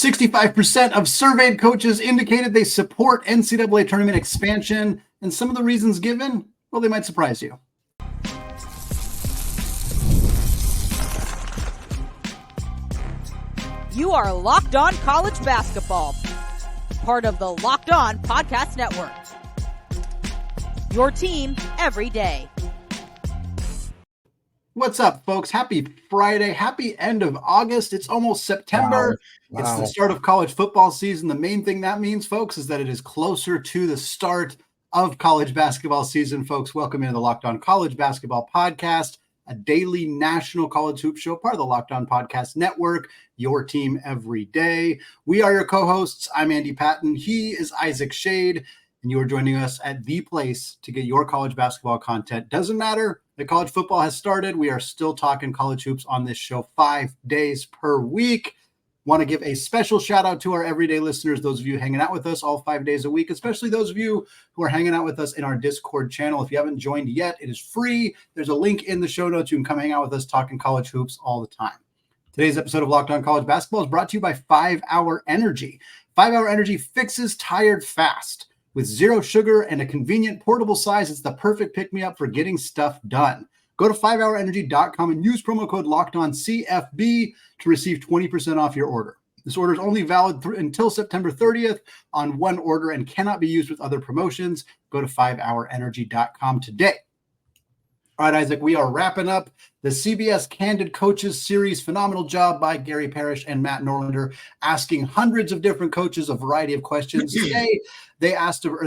65% of surveyed coaches indicated they support NCAA tournament expansion, and some of the reasons given, well, they might surprise you. You are Locked On College Basketball, part of the Locked On Podcast Network. Your team every day. What's up, folks? Happy Friday. Happy end of August. It's almost September. Wow. It's the start of college football season. The main thing that means, folks, is that it is closer to the start of college basketball season. Folks, welcome into the Locked On College Basketball Podcast, a daily national college hoop show, part of the Locked On Podcast Network, your team every day. We are your co-hosts. I'm Andy Patton. He is Isaac Shade, and you are joining us at the place to get your college basketball content. Doesn't matter that college football has started. We are still talking college hoops on this show 5 days per week. Want to give a special shout out to our everyday listeners, those of you hanging out with us all 5 days a week, especially those of you who are hanging out with us in our Discord channel. If you haven't joined yet, it is free. There's a link in the show notes. You can come hang out with us talking college hoops all the time. Today's episode of Locked On College Basketball is brought to you by 5-Hour Energy. 5-Hour Energy fixes tired fast. With zero sugar and a convenient portable size, it's the perfect pick-me-up for getting stuff done. Go to 5hourenergy.com and use promo code LOCKEDONCFB to receive 20% off your order. This order is only valid until September 30th on one order and cannot be used with other promotions. Go to 5hourenergy.com today. All right, Isaac, we are wrapping up the CBS Candid Coaches Series. Phenomenal job by Gary Parrish and Matt Norlander, asking hundreds of different coaches a variety of questions. Today, they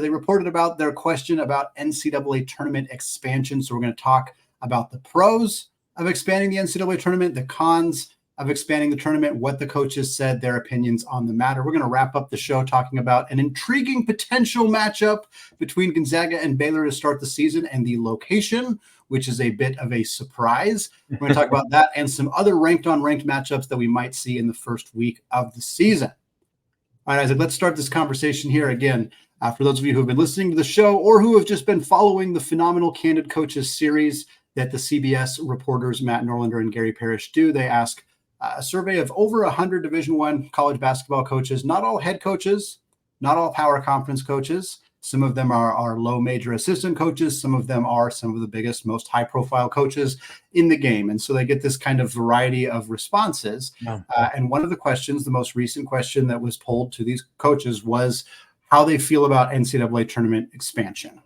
reported about their question about NCAA tournament expansion. So we're going to talk about the pros of expanding the NCAA tournament, the cons of expanding the tournament, what the coaches said, their opinions on the matter. We're going to wrap up the show talking about an intriguing potential matchup between Gonzaga and Baylor to start the season and the location, which is a bit of a surprise. We're going to talk about that and some other ranked-on-ranked matchups that we might see in the first week of the season. All right, Isaac, let's start this conversation here again. For those of you who have been listening to the show or who have just been following the phenomenal Candid Coaches series that the CBS reporters Matt Norlander and Gary Parrish do, they ask a survey of over 100 Division I college basketball coaches, not all head coaches, not all power conference coaches. Some of them are low major assistant coaches. Some of them are some of the biggest, most high-profile coaches in the game. And so they get this kind of variety of responses. Yeah. And one of the questions, the most recent question that was polled to these coaches was how they feel about NCAA tournament expansion.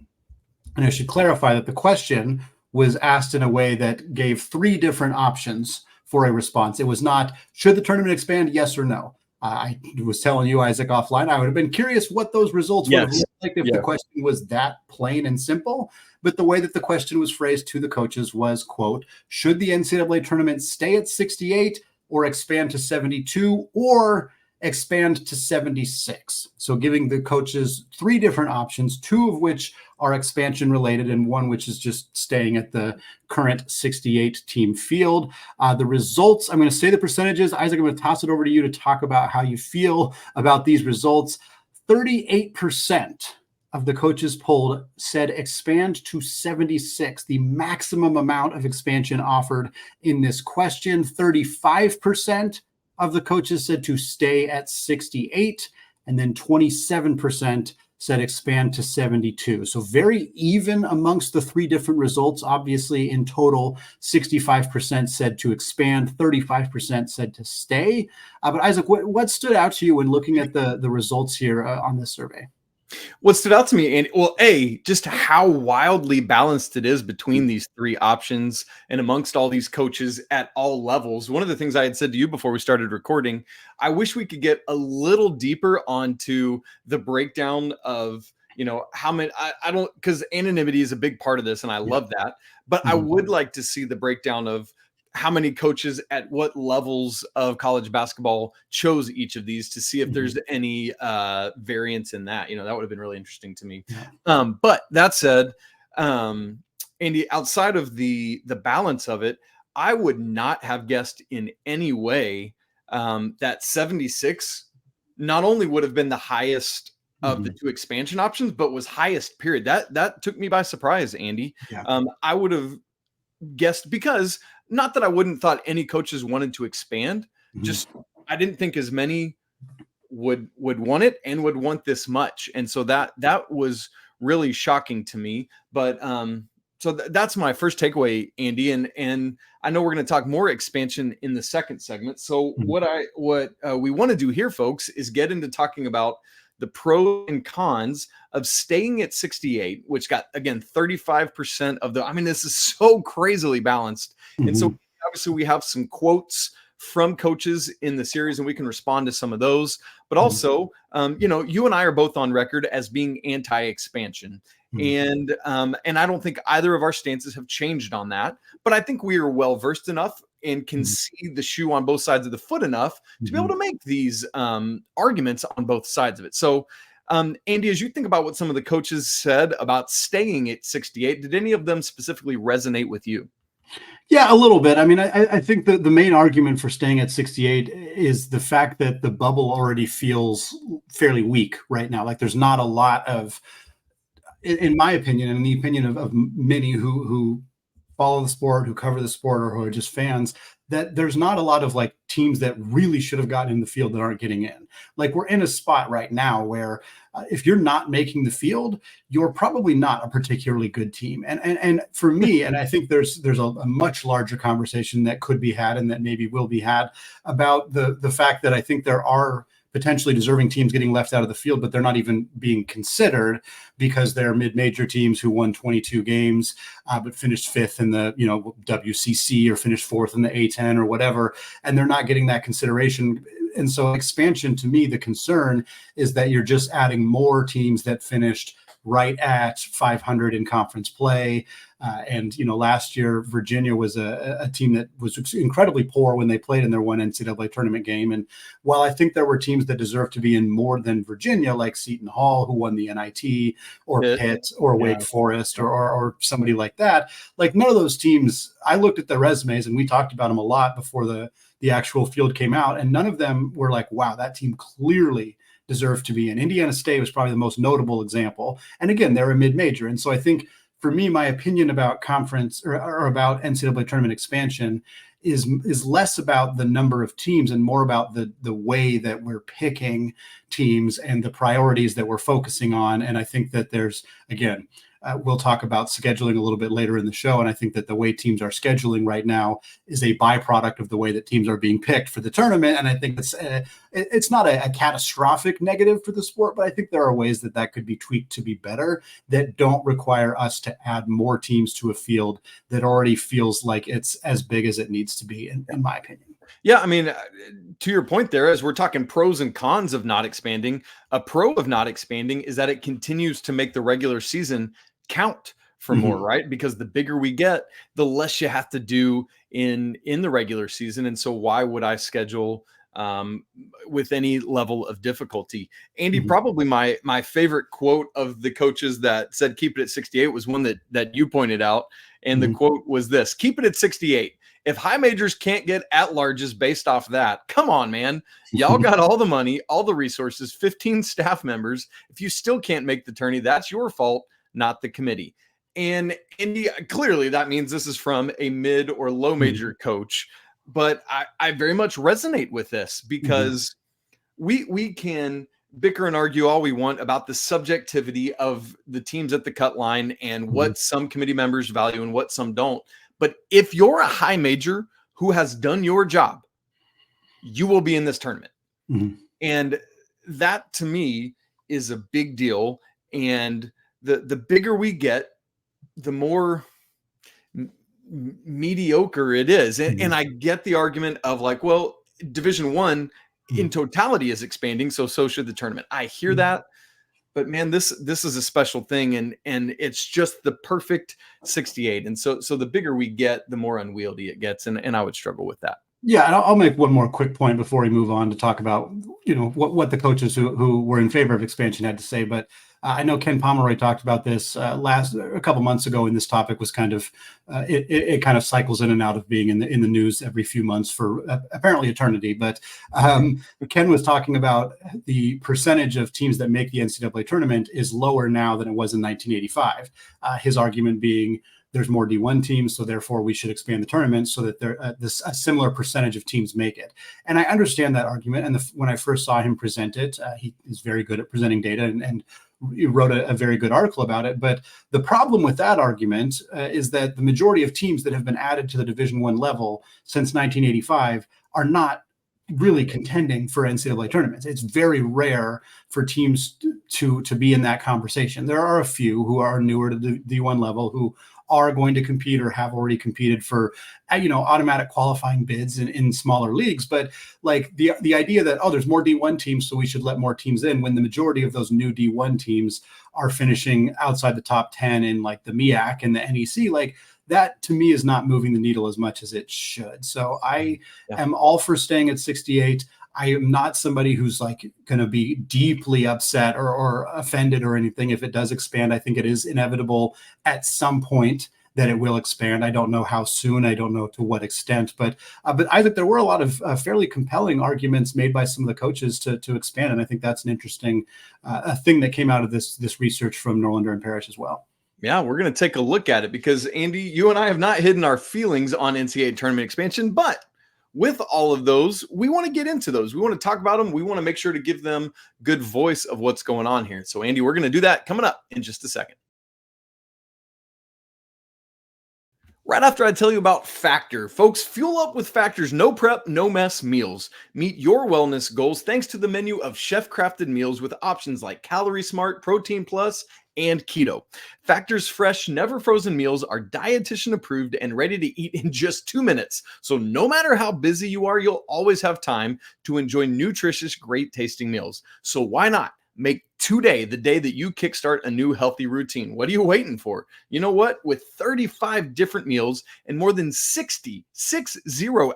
And I should clarify that the question was asked in a way that gave 3 different options for a response. It was not, should the tournament expand, yes or no? I was telling you, Isaac, offline, I would have been curious what those results would have looked like if the question was that plain and simple. But the way that the question was phrased to the coaches was, quote, should the NCAA tournament stay at 68 or expand to 72 or expand to 76? So giving the coaches 3 different options, 2 of which are expansion related and 1 which is just staying at the current 68 team field. The results, I'm going to say the percentages. Isaac, I'm going to toss it over to you to talk about how you feel about these results. 38% of the coaches polled said expand to 76, the maximum amount of expansion offered in this question. 35% of the coaches said to stay at 68, and then 27% said expand to 72. So very even amongst the 3 different results. Obviously, in total, 65% said to expand, 35% said to stay. But Isaac, what stood out to you when looking at the results here on this survey? What stood out to me, and well, just how wildly balanced it is between these 3 options and amongst all these coaches at all levels. One of the things I had said to you before we started recording, I wish we could get a little deeper onto the breakdown of, how many, I don't, because anonymity is a big part of this, and I love that, but I would like to see the breakdown of how many coaches at what levels of college basketball chose each of these to see if there's any variance in that. That would have been really interesting to me. But that said, Andy, outside of the balance of it, I would not have guessed in any way that 76 not only would have been the highest of the 2 expansion options, but was highest period. That took me by surprise, Andy. Yeah. I would have guessed, because not that I wouldn't thought any coaches wanted to expand, just I didn't think as many would want it and would want this much. And so that was really shocking to me. But so that's my first takeaway, Andy. And I know we're going to talk more expansion in the second segment. So what we want to do here, folks, is get into talking about the pros and cons of staying at 68, which got, again, 35% of the, I mean, this is so crazily balanced. And so obviously we have some quotes from coaches in the series, and we can respond to some of those. But also, you and I are both on record as being anti-expansion. And I don't think either of our stances have changed on that. But I think we are well versed enough and can see the shoe on both sides of the foot enough to be able to make these arguments on both sides of it. So, Andy, as you think about what some of the coaches said about staying at 68, did any of them specifically resonate with you? Yeah, a little bit. I mean, I think that the main argument for staying at 68 is the fact that the bubble already feels fairly weak right now. Like there's not a lot of, in my opinion, and in the opinion of many who follow the sport, who cover the sport, or who are just fans, that there's not a lot of like teams that really should have gotten in the field that aren't getting in. Like we're in a spot right now where if you're not making the field, you're probably not a particularly good team. And for me, and I think there's a much larger conversation that could be had and that maybe will be had about the fact that I think there are potentially deserving teams getting left out of the field, but they're not even being considered because they're mid-major teams who won 22 games, but finished fifth in the WCC or finished fourth in the A10 or whatever, and they're not getting that consideration. And so expansion, to me, the concern is that you're just adding more teams that finished right at 500 in conference play. And last year, Virginia was a team that was incredibly poor when they played in their one NCAA tournament game. And while I think there were teams that deserved to be in more than Virginia, like Seton Hall, who won the NIT, or Pitt, or Wake Forest, or somebody like that, like none of those teams, I looked at their resumes and we talked about them a lot before the actual field came out. And none of them were like, wow, that team clearly deserved to be in. Indiana State was probably the most notable example. And again, they're a mid-major. And so I think for me, my opinion about conference or about NCAA tournament expansion is less about the number of teams and more about the way that we're picking teams and the priorities that we're focusing on. And I think that there's, again, we'll talk about scheduling a little bit later in the show. And I think that the way teams are scheduling right now is a byproduct of the way that teams are being picked for the tournament. And I think it's not a catastrophic negative for the sport, but I think there are ways that could be tweaked to be better that don't require us to add more teams to a field that already feels like it's as big as it needs to be, in my opinion. Yeah, I mean, to your point there, as we're talking pros and cons of not expanding, a pro of not expanding is that it continues to make the regular season count for more, right? Because the bigger we get, the less you have to do in the regular season. And so why would I schedule with any level of difficulty? Andy, probably my favorite quote of the coaches that said keep it at 68 was one that you pointed out. And the quote was this: keep it at 68. If high majors can't get at-larges based off that, come on, man. Y'all got all the money, all the resources, 15 staff members. If you still can't make the tourney, that's your fault, not the committee. And Indy, clearly that means this is from a mid or low major coach. But I very much resonate with this because we can bicker and argue all we want about the subjectivity of the teams at the cut line and what some committee members value and what some don't. But if you're a high major who has done your job, you will be in this tournament. And that to me is a big deal. And the bigger we get, the more mediocre it is. And I get the argument of like, well, Division I in totality is expanding, so should the tournament. I hear that. But man, this is a special thing, and it's just the perfect 68. And so the bigger we get, the more unwieldy it gets, and I would struggle with that. Yeah, and I'll make one more quick point before we move on to talk about what the coaches who were in favor of expansion had to say. But I know Ken Pomeroy talked about this a couple months ago, and this topic was kind of it kind of cycles in and out of being in the news every few months for apparently eternity. But Ken was talking about the percentage of teams that make the NCAA tournament is lower now than it was in 1985. His argument being there's more D1 teams, so therefore we should expand the tournament so that a similar percentage of teams make it. And I understand that argument. And when I first saw him present it, he is very good at presenting data, and he wrote a very good article about it. But the problem with that argument is that the majority of teams that have been added to the Division I level since 1985 are not really contending for NCAA tournaments. It's very rare for teams to be in that conversation. There are a few who are newer to the D1 level who are going to compete or have already competed for, automatic qualifying bids in smaller leagues. But like the idea that, there's more D1 teams, so we should let more teams in, when the majority of those new D1 teams are finishing outside the top 10 in like the MEAC and the NEC, like that to me is not moving the needle as much as it should. So I am all for staying at 68. I am not somebody who's like going to be deeply upset or offended or anything if it does expand. I think it is inevitable at some point that it will expand. I don't know how soon. I don't know to what extent. But I think there were a lot of fairly compelling arguments made by some of the coaches to expand. And I think that's an interesting thing that came out of this research from Norlander and Parrish as well. Yeah, we're going to take a look at it because, Andy, you and I have not hidden our feelings on NCAA tournament expansion, but with all of those, we want to get into those. We want to talk about them. We want to make sure to give them good voice of what's going on here. So, Andy, we're going to do that coming up in just a second. Right after I tell you about Factor. Folks, fuel up with Factor's no prep, no mess meals. Meet your wellness goals thanks to the menu of chef-crafted meals with options like Calorie Smart, Protein Plus, and Keto. Factor's fresh, never frozen meals are dietitian approved and ready to eat in just 2 minutes. So no matter how busy you are, you'll always have time to enjoy nutritious, great tasting meals. So why not make today the day that you kickstart a new healthy routine? What are you waiting for? You know what? With 35 different meals and more than 60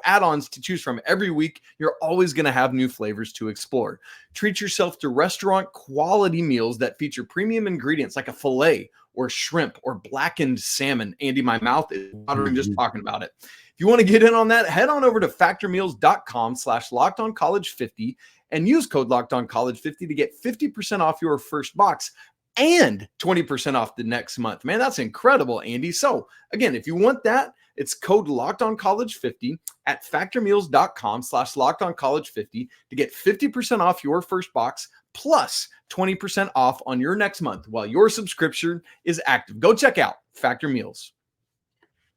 add-ons to choose from every week, you're always going to have new flavors to explore. Treat yourself to restaurant quality meals that feature premium ingredients like a filet or shrimp or blackened salmon. Andy, my mouth is watering just talking about it. If you want to get in on that, head on over to factormeals.com/lockedoncollege50 and use code LockedOnCollege50 to get 50% off your first box and 20% off the next month. Man, that's incredible, Andy. So again, if you want that, it's code LockedOnCollege50 at factormeals.com/LockedOnCollege50 to get 50% off your first box plus 20% off on your next month while your subscription is active. Go check out Factor Meals.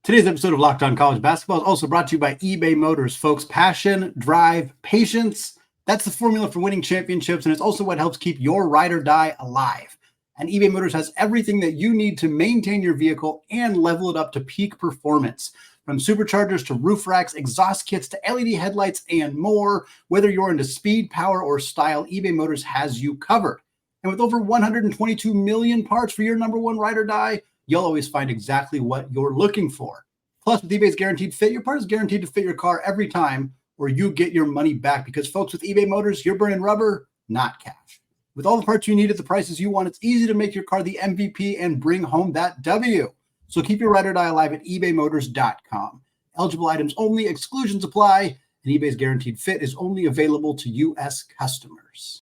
Today's episode of Locked On College Basketball is also brought to you by eBay Motors, folks. Passion, drive, patience. That's the formula for winning championships, and it's also what helps keep your ride or die alive. And eBay Motors has everything that you need to maintain your vehicle and level it up to peak performance. From superchargers to roof racks, exhaust kits to LED headlights, and more. Whether you're into speed, power, or style, eBay Motors has you covered. And with over 122 million parts for your number one ride or die, you'll always find exactly what you're looking for. Plus, with eBay's Guaranteed Fit, your part is guaranteed to fit your car every time, or you get your money back. Because, folks, with eBay Motors, you're burning rubber, not cash. With all the parts you need at the prices you want, it's easy to make your car the MVP and bring home that W. So keep your ride or die alive at ebaymotors.com. Eligible items only, exclusions apply, and eBay's Guaranteed Fit is only available to U.S. customers.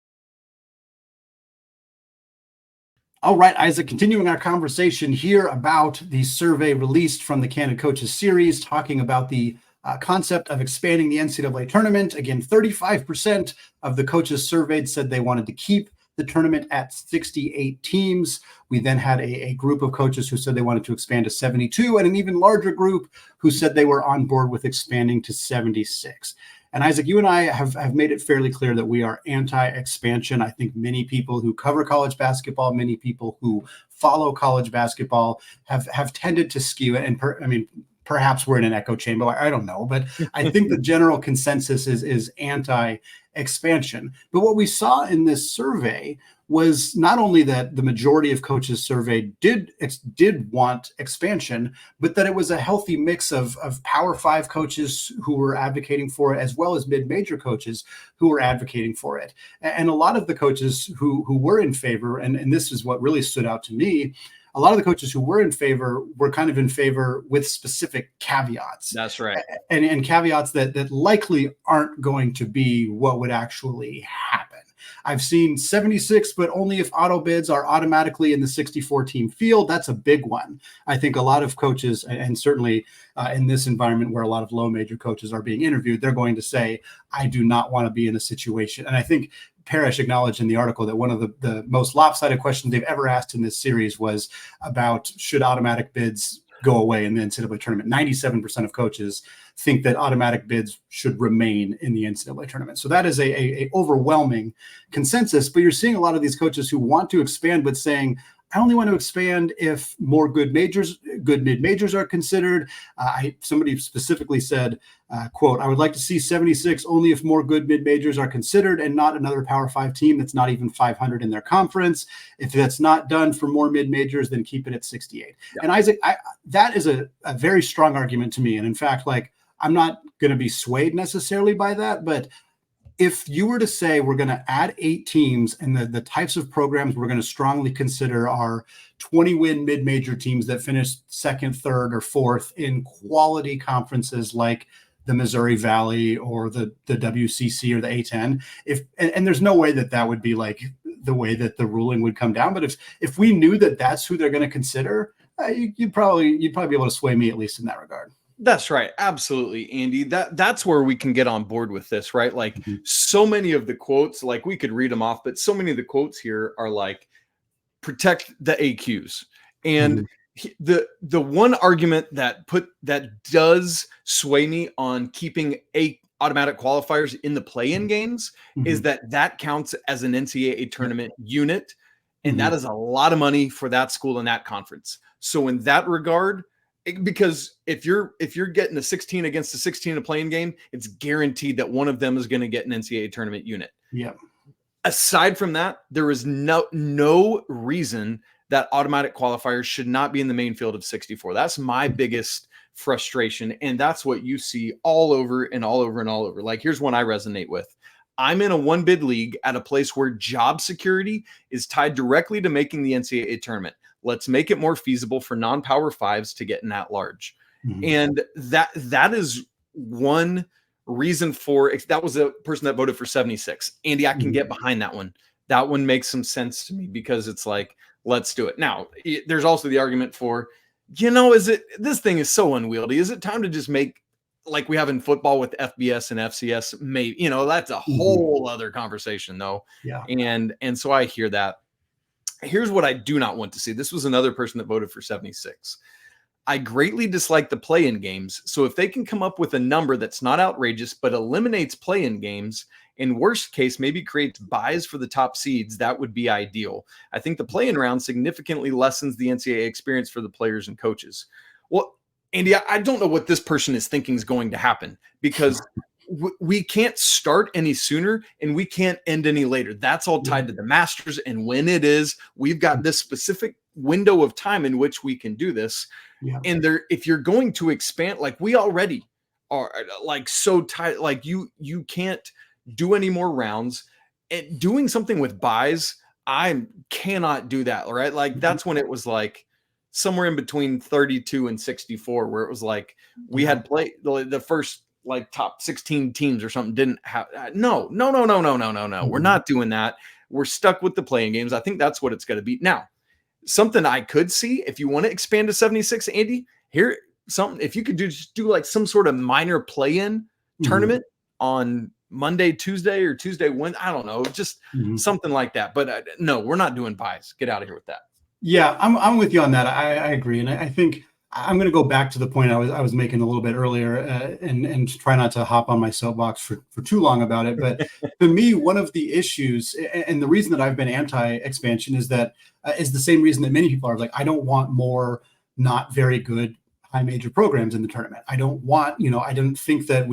All right, Isaac, continuing our conversation here about the survey released from the Candid Coaches series, talking about the concept of expanding the NCAA tournament. Again, 35% of the coaches surveyed said they wanted to keep the tournament at 68 teams. We then had a group of coaches who said they wanted to expand to 72, and an even larger group who said they were on board with expanding to 76. And Isaac, you and I have made it fairly clear that we are anti-expansion. I think many people who cover college basketball, many people who follow college basketball have tended to skew it. And perhaps we're in an echo chamber. I don't know, but I think the general consensus is anti-expansion. But what we saw in this survey was not only that the majority of coaches surveyed did want expansion, but that it was a healthy mix of Power 5 coaches who were advocating for it, as well as mid-major coaches who were advocating for it. And a lot of the coaches who were in favor, and this is what really stood out to me, a lot of the coaches who were in favor were kind of in favor with specific caveats. That's right. And caveats that likely aren't going to be what would actually happen. I've seen 76, but only if auto bids are automatically in the 64 team field. That's a big one. I think a lot of coaches, and certainly in this environment where a lot of low major coaches are being interviewed, they're going to say, I do not want to be in a situation. And I think Parrish acknowledged in the article that one of the most lopsided questions they've ever asked in this series was about should automatic bids go away in the NCAA tournament. 97% of coaches think that automatic bids should remain in the NCAA tournament. So that is a overwhelming consensus, but you're seeing a lot of these coaches who want to expand, but saying, I only want to expand if more good mid-majors are considered. Somebody specifically said, quote, I would like to see 76 only if more good mid-majors are considered and not another Power 5 team that's not even 500 in their conference. If that's not done for more mid-majors, then keep it at 68. Yeah. And Isaac, that is a very strong argument to me. And in fact, like, I'm not going to be swayed necessarily by that, but if you were to say we're going to add 8 teams and the types of programs we're going to strongly consider are 20-win mid-major teams that finish second, third, or fourth in quality conferences like the Missouri Valley or the WCC or the A10, and there's no way that would be like the way that the ruling would come down. But if we knew that that's who they're going to consider, you'd probably be able to sway me at least in that regard. That's right. Absolutely, Andy. That's where we can get on board with this, right? Like so many of the quotes, like we could read them off, but so many of the quotes here are like protect the AQs. And the one argument that does sway me on keeping automatic qualifiers in the play-in games is that counts as an NCAA tournament unit. And that is a lot of money for that school and that conference. So in that regard, because if you're getting a 16 against a 16 in a playing game, it's guaranteed that one of them is going to get an NCAA tournament unit. Yeah. Aside from that, there is no reason that automatic qualifiers should not be in the main field of 64. That's my biggest frustration. And that's what you see all over and all over and all over. Like, here's one I resonate with. I'm in a one bid league at a place where job security is tied directly to making the NCAA tournament. Let's make it more feasible for non-power 5s to get in at large. And that is one reason for that was a person that voted for 76. Andy, I can get behind that one. That one makes some sense to me because it's like, let's do it. Now, there's also the argument for, this thing is so unwieldy. Is it time to just make like we have in football with FBS and FCS? Maybe, that's a whole other conversation though. Yeah. And so I hear that. Here's what I do not want to see. This was another person that voted for 76. I greatly dislike the play-in games. So if they can come up with a number that's not outrageous, but eliminates play-in games, in worst case, maybe creates buys for the top seeds, that would be ideal. I think the play-in round significantly lessens the NCAA experience for the players and coaches. Well, Andy, I don't know what this person is thinking is going to happen because we can't start any sooner and we can't end any later. That's all tied to the Masters. And when it is, we've got this specific window of time in which we can do this. Yeah. And if you're going to expand, like we already are like so tight, like you can't do any more rounds. And doing something with buys, I cannot do that. Right. Like that's when it was like somewhere in between 32 and 64, where it was like, we had played the first like top 16 teams or something didn't have no. We're not doing that. We're stuck with the playing games. I think that's what it's going to be. Now, something I could see if you want to expand to 76, Andy, here, if you could do like some sort of minor play-in tournament on Monday, Tuesday, or Tuesday, Wednesday, I don't know, just something like that. But no, we're not doing buys. Get out of here with that. Yeah, I'm with you on that. I agree. And I think I'm going to go back to the point I was making a little bit earlier and try not to hop on my soapbox for too long about it. But to me, one of the issues and the reason that I've been anti-expansion is that is the same reason that many people are like, I don't want more not very good high major programs in the tournament. I don't want, I don't think that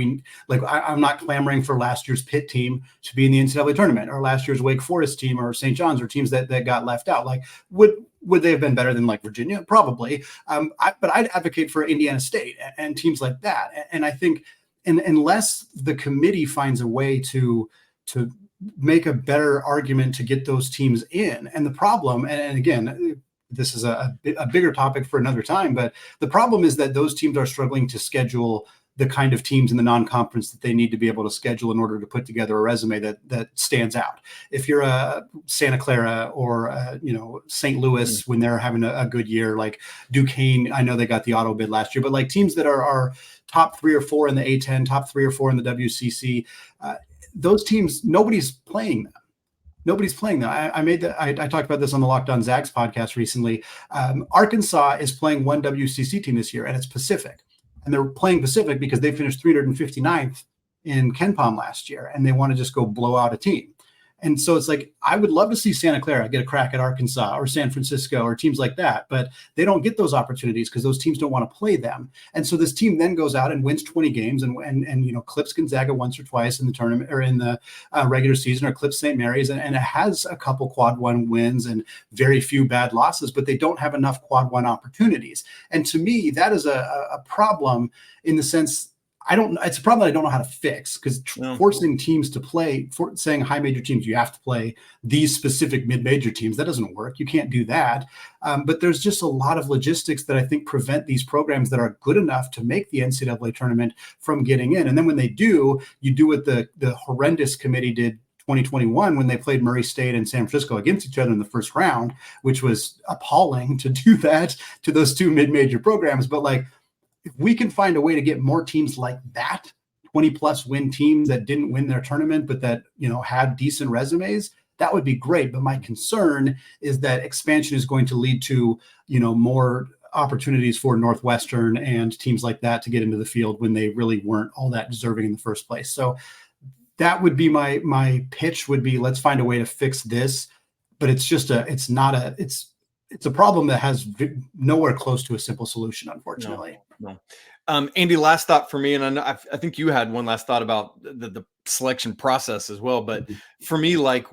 I'm not clamoring for last year's Pitt team to be in the NCAA tournament or last year's Wake Forest team or St. John's or teams that got left out. Like, would they have been better than like Virginia? Probably. But I'd advocate for Indiana State and teams like that. And I think unless the committee finds a way to make a better argument to get those teams in, and the problem, and again, this is a bigger topic for another time, but the problem is that those teams are struggling to schedule the kind of teams in the non-conference that they need to be able to schedule in order to put together a resume that stands out. If you're a Santa Clara or St. Louis when they're having a good year, like Duquesne, I know they got the auto bid last year, but like teams that are top 3 or 4 in the A10, top 3 or 4 in the WCC, those teams, nobody's playing them. Nobody's playing them. I talked about this on the Locked On Zags podcast recently. Arkansas is playing one WCC team this year, and it's Pacific. And they're playing Pacific because they finished 359th in KenPom last year, and they want to just go blow out a team. And so it's like, I would love to see Santa Clara get a crack at Arkansas or San Francisco or teams like that, but they don't get those opportunities because those teams don't want to play them. And so this team then goes out and wins 20 games and clips Gonzaga once or twice in the tournament or in the regular season, or clips St. Mary's, and it has a couple quad one wins and very few bad losses, but they don't have enough quad one opportunities. And to me, that is a problem in the sense, it's a problem that I don't know how to fix, because forcing teams to play, saying high major teams, you have to play these specific mid-major teams, that doesn't work. You can't do that. But there's just a lot of logistics that I think prevent these programs that are good enough to make the NCAA tournament from getting in. And then when they do, you do what the horrendous committee did 2021 when they played Murray State and San Francisco against each other in the first round, which was appalling to do that to those two mid-major programs. But like, if we can find a way to get more teams like that, 20 plus win teams that didn't win their tournament, but that, had decent resumes, that would be great. But my concern is that expansion is going to lead to, more opportunities for Northwestern and teams like that to get into the field when they really weren't all that deserving in the first place. So that would be my pitch would be, let's find a way to fix this. But it's a problem that has nowhere close to a simple solution, unfortunately. No. Andy, last thought for me, and I think you had one last thought about the selection process as well. But for me, I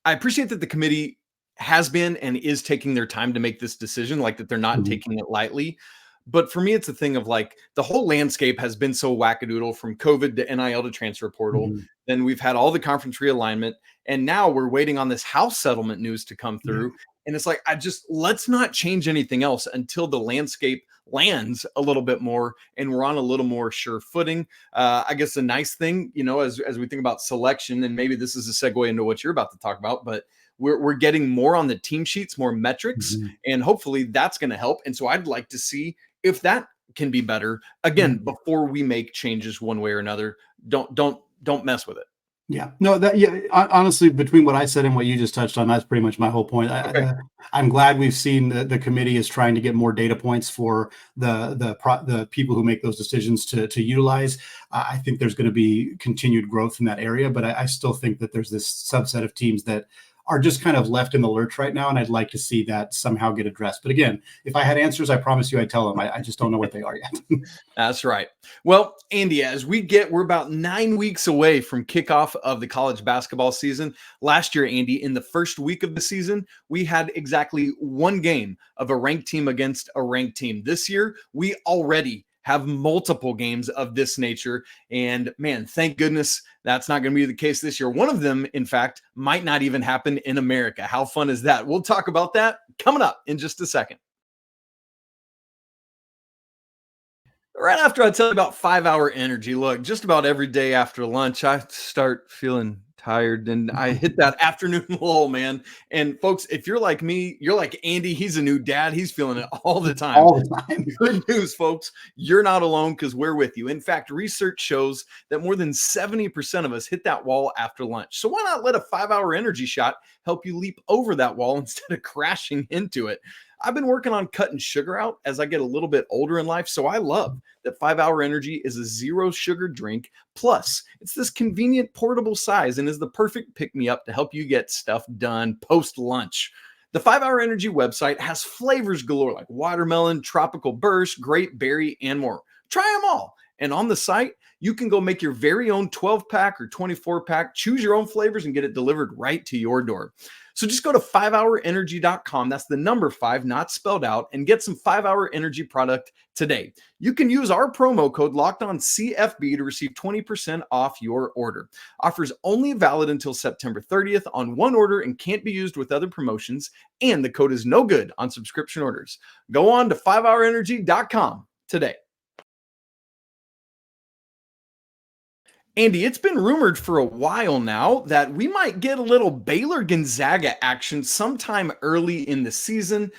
appreciate that the committee has been and is taking their time to make this decision, like that they're not taking it lightly. But for me, it's a thing of like the whole landscape has been so wackadoodle, from COVID to NIL to transfer portal. Then we've had all the conference realignment, and now we're waiting on this House settlement news to come through. And it's like, let's not change anything else until the landscape lands a little bit more and we're on a little more sure footing. I guess the nice thing, as we think about selection, and maybe this is a segue into what you're about to talk about, but we're getting more on the team sheets, more metrics, and hopefully that's going to help. And so I'd like to see if that can be better again before we make changes one way or another. Don't mess with it. Yeah, no, honestly, between what I said and what you just touched on, that's pretty much my whole point. I'm glad we've seen the committee is trying to get more data points for the people who make those decisions to utilize. I think there's going to be continued growth in that area, but I still think that there's this subset of teams that are just kind of left in the lurch right now, and I'd like to see that somehow get addressed. But again, if I had answers, I promise you I'd tell them. I just don't know what they are yet. That's right. Well, Andy, we're about 9 weeks away from kickoff of the college basketball season. Last year, Andy, in the first week of the season, we had exactly one game of a ranked team against a ranked team. This year, we already have multiple games of this nature. And man, thank goodness that's not going to be the case this year. One of them, in fact, might not even happen in America. How fun is that? We'll talk about that coming up in just a second. Right after I tell you about 5 Hour Energy. Look, just about every day after lunch, I start feeling tired and I hit that afternoon lull, man. And folks, if you're like me, you're like Andy, he's a new dad. He's feeling it all the time. All the time. Good news, folks. You're not alone, because we're with you. In fact, research shows that more than 70% of us hit that wall after lunch. So why not let a 5 Hour Energy shot help you leap over that wall instead of crashing into it? I've been working on cutting sugar out as I get a little bit older in life, so I love that 5 Hour Energy is a zero sugar drink. Plus, it's this convenient portable size and is the perfect pick-me-up to help you get stuff done post-lunch. The 5 Hour Energy website has flavors galore like watermelon, tropical burst, grape, berry, and more. Try them all. And on the site, you can go make your very own 12-pack or 24-pack, choose your own flavors, and get it delivered right to your door. So just go to 5hourenergy.com. That's the number 5, not spelled out, and get some 5 Hour Energy product today. You can use our promo code LOCKEDONCFB to receive 20% off your order. Offers only valid until September 30th on one order and can't be used with other promotions. And the code is no good on subscription orders. Go on to 5hourenergy.com today. Andy, it's been rumored for a while now that we might get a little Baylor Gonzaga action sometime early in the season.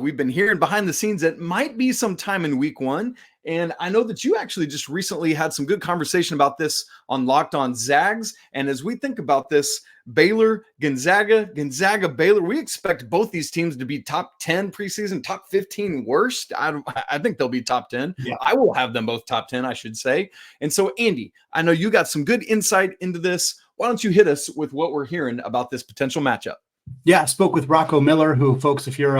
We've been hearing behind the scenes that might be sometime in week 1. And I know that you actually just recently had some good conversation about this on Locked On Zags. And as we think about this, Baylor, Gonzaga, Baylor, we expect both these teams to be top 10 preseason, top 15 worst. I think they'll be top 10. Yeah. I will have them both top 10, I should say. And so, Andy, I know you got some good insight into this. Why don't you hit us with what we're hearing about this potential matchup? Yeah, I spoke with Rocco Miller, who, folks, if you're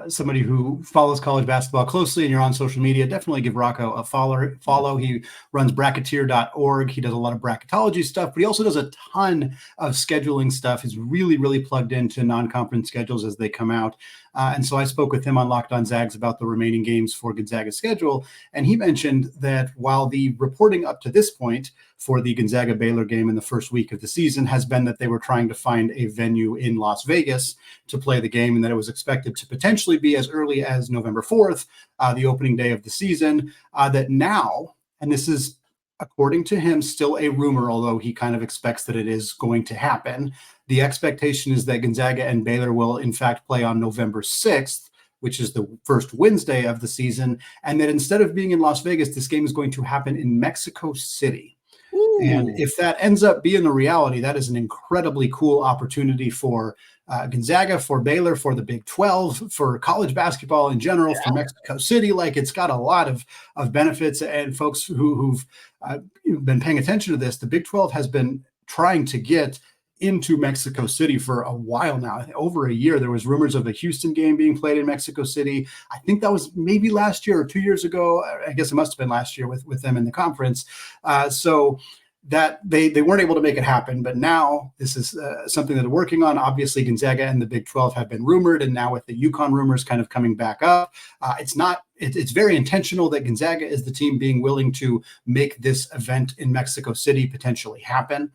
somebody who follows college basketball closely and you're on social media, definitely give Rocco a follow. He runs bracketeer.org. He does a lot of bracketology stuff, but he also does a ton of scheduling stuff. He's really, really plugged into non-conference schedules as they come out. And so I spoke with him on Locked On Zags about the remaining games for Gonzaga's schedule. And he mentioned that while the reporting up to this point for the Gonzaga-Baylor game in the first week of the season has been that they were trying to find a venue in Las Vegas to play the game, and that it was expected to potentially be as early as November 4th, the opening day of the season, that now, and this is according to him still a rumor, although he kind of expects that it is going to happen, the expectation is that Gonzaga and Baylor will in fact play on November 6th, which is the first Wednesday of the season, and that instead of being in Las Vegas, this game is going to happen in Mexico City. Ooh. And if that ends up being a reality, that is an incredibly cool opportunity for Gonzaga, for Baylor, for the Big 12, for college basketball in general, for Mexico City. Like, it's got a lot of benefits. And folks who've been paying attention to this, the Big 12 has been trying to get into Mexico City for a while now. Over a year, there was rumors of a Houston game being played in Mexico City. I think that was maybe last year or 2 years ago. I guess it must have been last year with them in the conference. So that they weren't able to make it happen. But now this is something that they're working on. Obviously, Gonzaga and the Big 12 have been rumored. And now with the UConn rumors kind of coming back up, it's very intentional that Gonzaga is the team being willing to make this event in Mexico City potentially happen.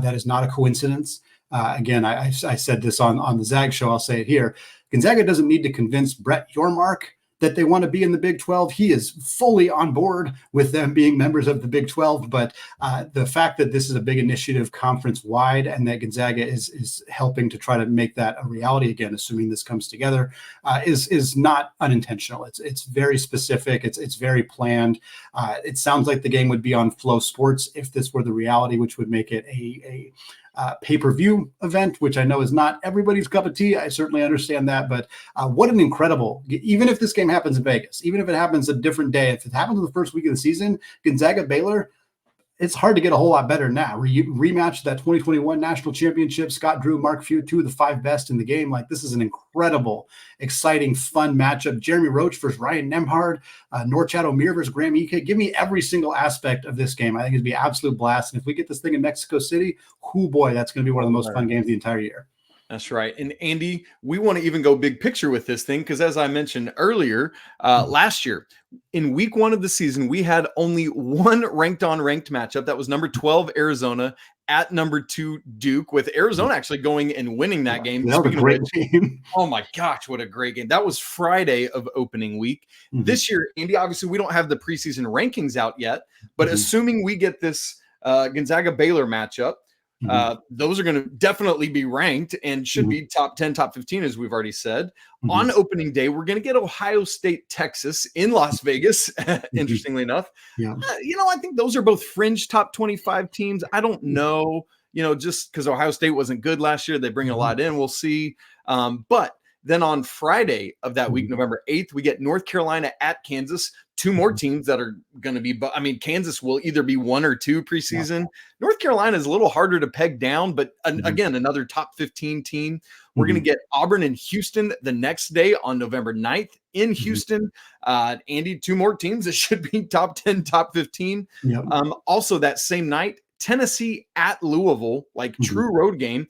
That is not a coincidence. Again, I said this on the Zag show. I'll say it here. Gonzaga doesn't need to convince Brett Yormark that they want to be in the Big 12. He is fully on board with them being members of the Big 12. But the fact that this is a big initiative conference-wide and that Gonzaga is helping to try to make that a reality again, assuming this comes together, is not unintentional. It's very specific. It's very planned. It sounds like the game would be on Flow Sports if this were the reality, which would make it a pay-per-view event, which I know is not everybody's cup of tea. I certainly understand that, but what an incredible, even if this game happens in Vegas, even if it happens a different day, if it happens in the first week of the season, Gonzaga Baylor, it's hard to get a whole lot better now. Rematch that 2021 national championship, Scott Drew, Mark Few, 2 of the 5 best in the game. Like, this is an incredible, exciting, fun matchup. Jeremy Roach versus Ryan Nemhard, Norchad O'Meara versus Graham Ike. Give me every single aspect of this game. I think it'd be an absolute blast. And if we get this thing in Mexico City, oh boy, that's going to be one of the most fun games the entire year. That's right. And Andy, we want to even go big picture with this thing because, as I mentioned earlier, last year in week 1 of the season, we had only one ranked matchup. That was number 12 Arizona at number 2 Duke, with Arizona actually going and winning that game. That was a great game. Oh my gosh, what a great game. That was Friday of opening week. Mm-hmm. This year, Andy, obviously we don't have the preseason rankings out yet, but assuming we get this Gonzaga Baylor matchup, those are going to definitely be ranked and should be top 10, top 15, as we've already said. On opening day, we're going to get Ohio State, Texas in Las Vegas, interestingly enough. I think those are both fringe top 25 teams. I don't know, just because Ohio State wasn't good last year, they bring a lot in. We'll see. But then on Friday of that week, November 8th, we get North Carolina at Kansas. 2 more teams that are going to be, Kansas will either be 1 or 2 preseason. North Carolina is a little harder to peg down, but again, another top 15 team. We're going to get Auburn and Houston the next day on November 9th in Houston. Andy, 2 more teams that should be top 10, top 15. Also that same night, Tennessee at Louisville, true road game.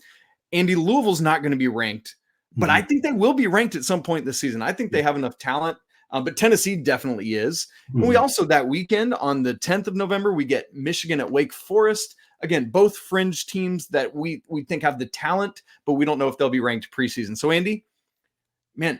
Andy, Louisville's not going to be ranked, but I think they will be ranked at some point this season. I think they have enough talent. But Tennessee definitely is. And we also, that weekend on the 10th of November, we get Michigan at Wake Forest. Again, both fringe teams that we think have the talent, but we don't know if they'll be ranked preseason. So, Andy, man,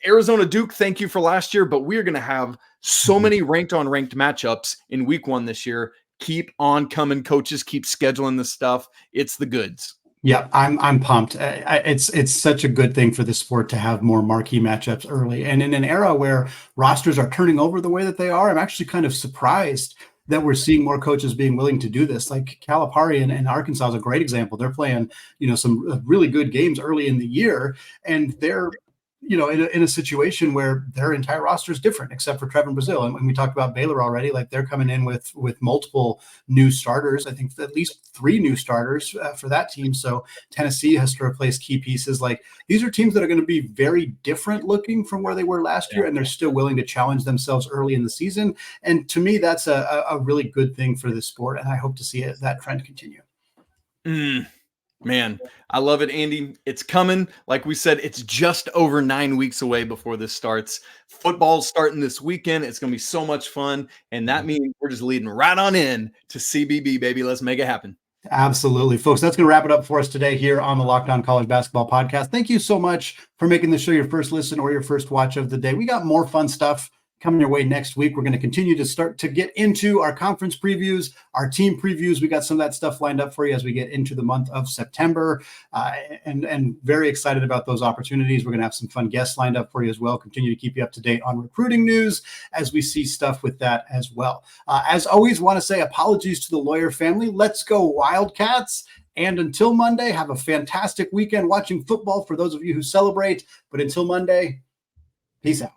Arizona Duke, thank you for last year, but we're going to have so many ranked matchups in week 1 this year. Keep on coming, coaches. Keep scheduling this stuff. It's the goods. Yeah, I'm pumped. It's such a good thing for the sport to have more marquee matchups early. And in an era where rosters are turning over the way that they are, I'm actually kind of surprised that we're seeing more coaches being willing to do this. Like Calipari and Arkansas is a great example. They're playing, some really good games early in the year, and they're in a situation where their entire roster is different, except for Trevor Brazil. And when we talked about Baylor already, like they're coming in with multiple new starters. I think at least 3 new starters for that team. So Tennessee has to replace key pieces. Like these are teams that are going to be very different looking from where they were last year, and they're still willing to challenge themselves early in the season. And to me, that's a really good thing for this sport, and I hope to see that trend continue. Man, I love it, Andy. It's coming. Like we said, it's just over 9 weeks away before this starts. Football's starting this weekend. It's going to be so much fun. And that means we're just leading right on in to CBB, baby. Let's make it happen. Absolutely, folks. That's going to wrap it up for us today here on the Locked On College Basketball Podcast. Thank you so much for making the show your first listen or your first watch of the day. We got more fun stuff coming your way next week. We're going to continue to start to get into our conference previews, our team previews. We got some of that stuff lined up for you as we get into the month of September, and very excited about those opportunities. We're going to have some fun guests lined up for you as well. Continue to keep you up to date on recruiting news as we see stuff with that as well. As always, want to say apologies to the Lawyer family. Let's go Wildcats. And until Monday, have a fantastic weekend watching football for those of you who celebrate. But until Monday, peace out.